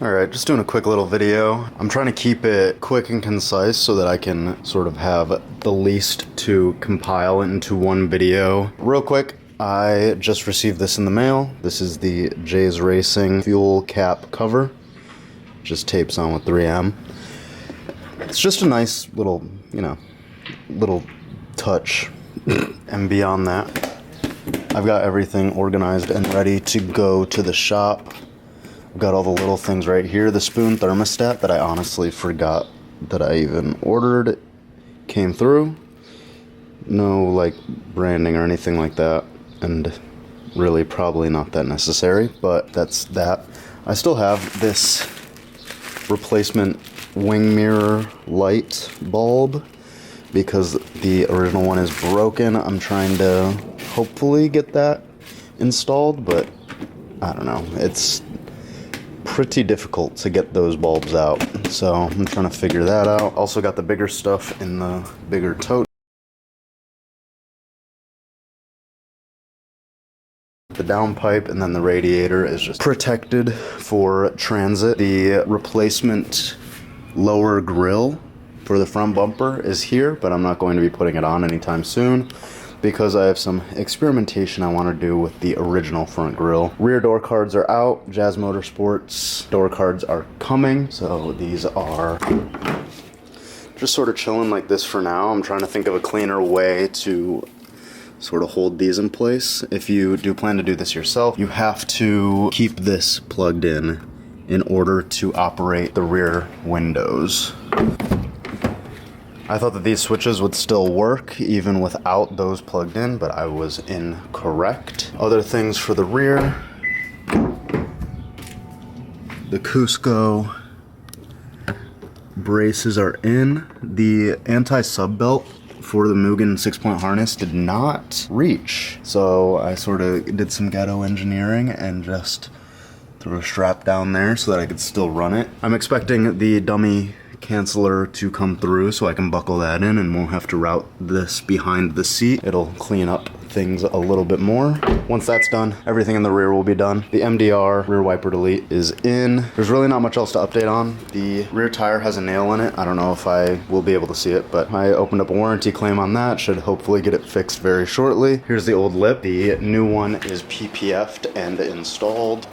Alright, just doing a quick little video. I'm trying to keep it quick and concise so that I can sort of have the least to compile into one video. Real quick, I just received this in the mail. This is the J's Racing fuel cap cover. Just tapes on with 3M. It's just a nice little, little touch. And beyond that, I've got everything organized and ready to go to the shop. I've got all the little things right here. The spoon thermostat that I honestly forgot that I even ordered came through. No like branding or anything like that, and really probably not that necessary, but that's that. I still have this replacement wing mirror light bulb because the original one is broken. I'm trying to hopefully get that installed, but I don't know. It's pretty difficult to get those bulbs out, so I'm trying to figure that out. Also got the bigger stuff in the bigger tote. The downpipe and then the radiator is just protected for transit. The replacement lower grille for the front bumper is here, but I'm not going to be putting it on anytime soon because I have some experimentation I want to do with the original front grille. Rear door cards are out. Jazz Motorsports door cards are coming. So these are just sort of chilling like this for now. I'm trying to think of a cleaner way to sort of hold these in place. If you do plan to do this yourself, you have to keep this plugged in order to operate the rear windows. I thought that these switches would still work even without those plugged in, but I was incorrect. Other things for the rear. The Cusco braces are in. The anti-sub belt for the Mugen 6-point harness did not reach. So I sort of did some ghetto engineering and just threw a strap down there so that I could still run it. I'm expecting the dummy canceller to come through so I can buckle that in and won't have to route this behind the seat. It'll clean up things a little bit more. Once that's done, everything in the rear will be done. The MDR rear wiper delete is in. There's really not much else to update on. The rear tire has a nail in it. I don't know if I will be able to see it, but I opened up a warranty claim on that. Should hopefully get it fixed very shortly. Here's the old lip. The new one is PPF'd and installed.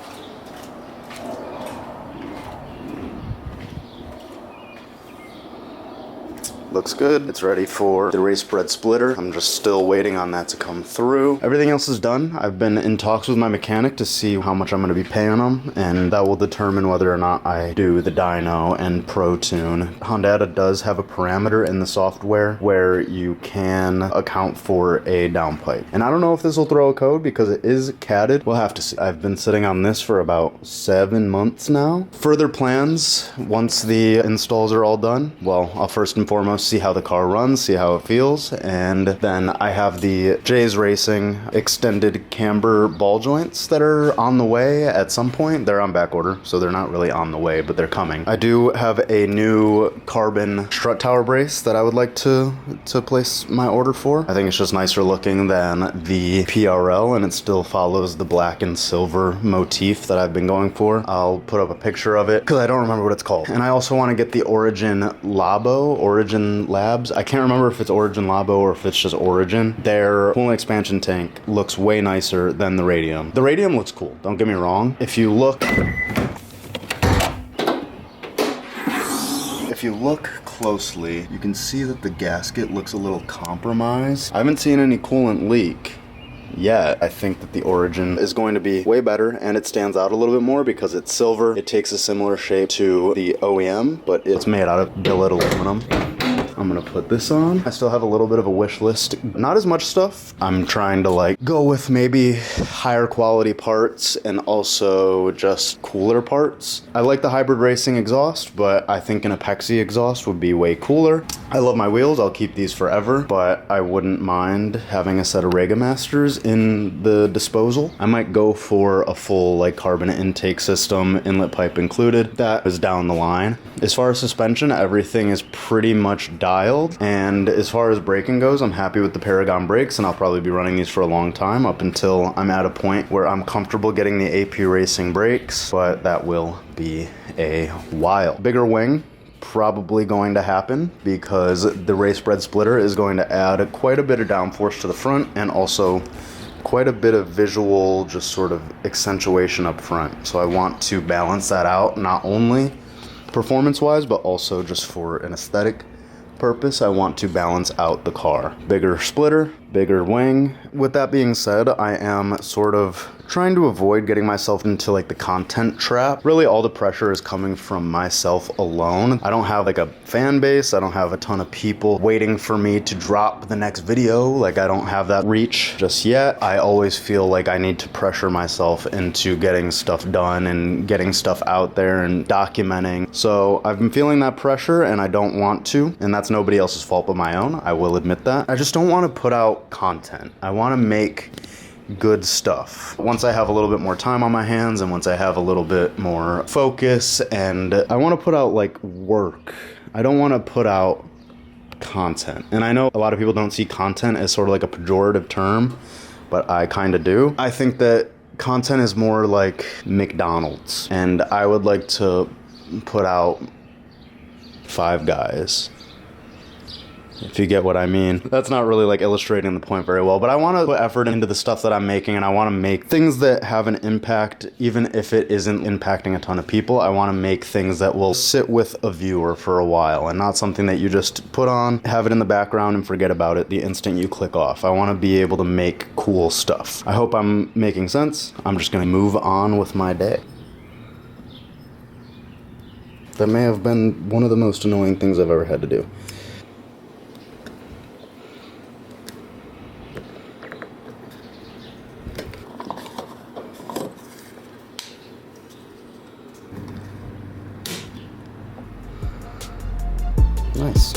Looks good. It's ready for the race spread splitter. I'm just still waiting on that to come through. Everything else is done. I've been in talks with my mechanic to see how much I'm going to be paying him, and that will determine whether or not I do the dyno and Pro Tune. Honda does have a parameter in the software where you can account for a downpipe. And I don't know if this will throw a code because it is catted. We'll have to see. I've been sitting on this for about 7 months now. Further plans, once the installs are all done, well, I'll first and foremost see how the car runs, see how it feels, and then I have the J's Racing extended camber ball joints that are on the way at some point. They're on back order, so they're not really on the way, but they're coming. I do have a new carbon strut tower brace that I would like to place my order for. I think it's just nicer looking than the PRL, and it still follows the black and silver motif that I've been going for. I'll put up a picture of it because I don't remember what it's called. And I also want to get the Origin Labs. I can't remember if it's Origin Labo or if it's just Origin. Their coolant expansion tank looks way nicer than the Radium. The Radium looks cool, don't get me wrong. If you look closely, you can see that the gasket looks a little compromised. I haven't seen any coolant leak yet. I think that the Origin is going to be way better, and it stands out a little bit more because it's silver. It takes a similar shape to the OEM, but it's made out of billet aluminum. I'm gonna put this on. I still have a little bit of a wish list. Not as much stuff. I'm trying to go with maybe higher quality parts and also just cooler parts. I like the hybrid racing exhaust, but I think an epoxy exhaust would be way cooler. I love my wheels. I'll keep these forever, but I wouldn't mind having a set of Rega Masters in the disposal. I might go for a full carbon intake system, inlet pipe included. That is down the line. As far as suspension, everything is pretty much dialed. And as far as braking goes, I'm happy with the Paragon brakes, and I'll probably be running these for a long time up until I'm at a point where I'm comfortable getting the AP Racing brakes, but that will be a while. Bigger wing, probably going to happen because the race bred splitter is going to add quite a bit of downforce to the front and also quite a bit of visual just sort of accentuation up front. So I want to balance that out, not only performance wise but also just for an aesthetic purpose. I want to balance out the car. Bigger splitter, bigger wing. With that being said, I am sort of trying to avoid getting myself into like the content trap. Really all the pressure is coming from myself alone. I don't have like a fan base. I don't have a ton of people waiting for me to drop the next video. Like I don't have that reach just yet. I always feel like I need to pressure myself into getting stuff done and getting stuff out there and documenting. So I've been feeling that pressure and I don't want to, and that's nobody else's fault but my own. I will admit that. I just don't want to put out content. I want to make good stuff. Once I have a little bit more time on my hands and once I have a little bit more focus, and I want to put out like work. I don't want to put out content. And I know a lot of people don't see content as sort of like a pejorative term, but I kind of do. I think that content is more like McDonald's, and I would like to put out Five Guys, if you get what I mean. That's not really like illustrating the point very well, but I want to put effort into the stuff that I'm making, and I want to make things that have an impact, even if it isn't impacting a ton of people. I want to make things that will sit with a viewer for a while and not something that you just put on, have it in the background and forget about it the instant you click off. I want to be able to make cool stuff. I hope I'm making sense. I'm just going to move on with my day. That may have been one of the most annoying things I've ever had to do. Nice.